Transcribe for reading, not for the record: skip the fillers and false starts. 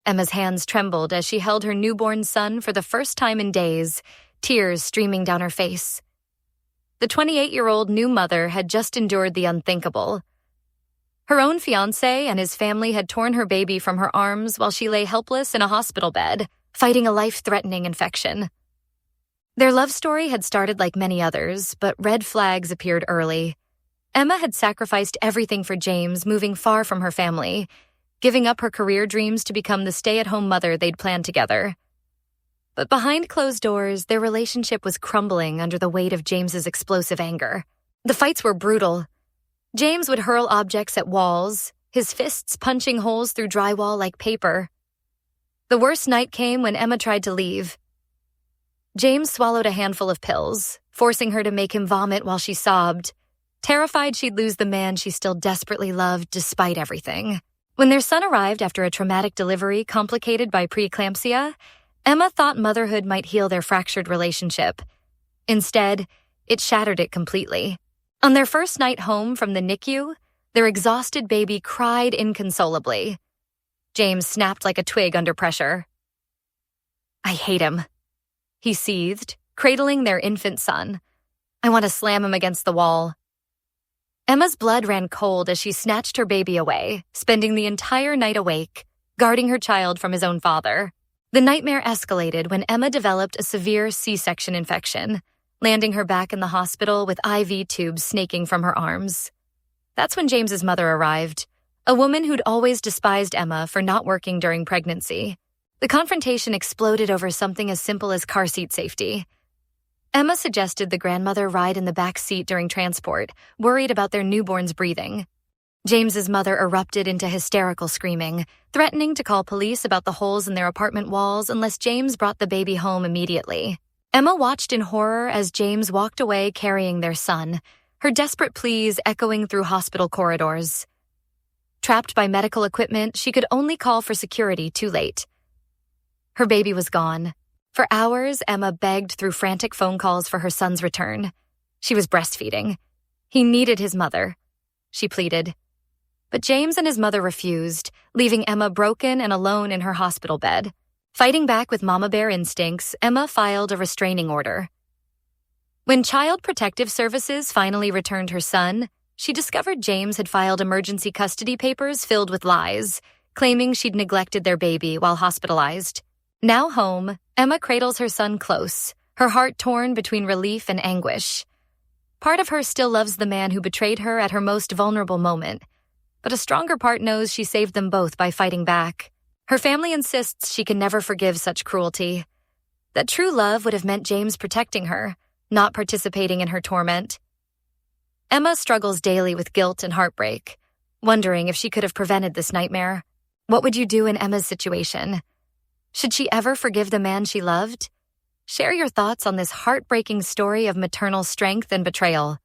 Emma's hands trembled as she held her newborn son for the first time in days, tears streaming down her face. The 28-year-old new mother had just endured the unthinkable. Her own fiancé and his family had torn her baby from her arms while she lay helpless in a hospital bed, fighting a life-threatening infection. Their love story had started like many others, but red flags appeared early. Emma had sacrificed everything for James, moving far from her family, giving up her career dreams to become the stay-at-home mother they'd planned together. But behind closed doors, their relationship was crumbling under the weight of James's explosive anger. The fights were brutal. James would hurl objects at walls, his fists punching holes through drywall like paper. The worst night came when Emma tried to leave. James swallowed a handful of pills, forcing her to make him vomit while she sobbed, terrified she'd lose the man she still desperately loved despite everything. When their son arrived after a traumatic delivery complicated by preeclampsia, Emma thought motherhood might heal their fractured relationship. Instead, it shattered it completely. On their first night home from the NICU, their exhausted baby cried inconsolably. James snapped like a twig under pressure. "I hate him," he seethed, cradling their infant son. "I want to slam him against the wall." Emma's blood ran cold as she snatched her baby away, spending the entire night awake, guarding her child from his own father. The nightmare escalated when Emma developed a severe C-section infection, landing her back in the hospital with IV tubes snaking from her arms. That's when James's mother arrived, a woman who'd always despised Emma for not working during pregnancy. The confrontation exploded over something as simple as car seat safety. Emma suggested the grandmother ride in the back seat during transport, worried about their newborn's breathing. James's mother erupted into hysterical screaming, threatening to call police about the holes in their apartment walls unless James brought the baby home immediately. Emma watched in horror as James walked away carrying their son, her desperate pleas echoing through hospital corridors. Trapped by medical equipment, she could only call for security too late. Her baby was gone. For hours, Emma begged through frantic phone calls for her son's return. She was breastfeeding. He needed his mother, she pleaded. But James and his mother refused, leaving Emma broken and alone in her hospital bed. Fighting back with mama bear instincts, Emma filed a restraining order. When Child Protective Services finally returned her son, she discovered James had filed emergency custody papers filled with lies, claiming she'd neglected their baby while hospitalized. Now home, Emma cradles her son close, her heart torn between relief and anguish. Part of her still loves the man who betrayed her at her most vulnerable moment, but a stronger part knows she saved them both by fighting back. Her family insists she can never forgive such cruelty. That true love would have meant James protecting her, not participating in her torment. Emma struggles daily with guilt and heartbreak, wondering if she could have prevented this nightmare. What would you do in Emma's situation? Should she ever forgive the man she loved? Share your thoughts on this heartbreaking story of maternal strength and betrayal.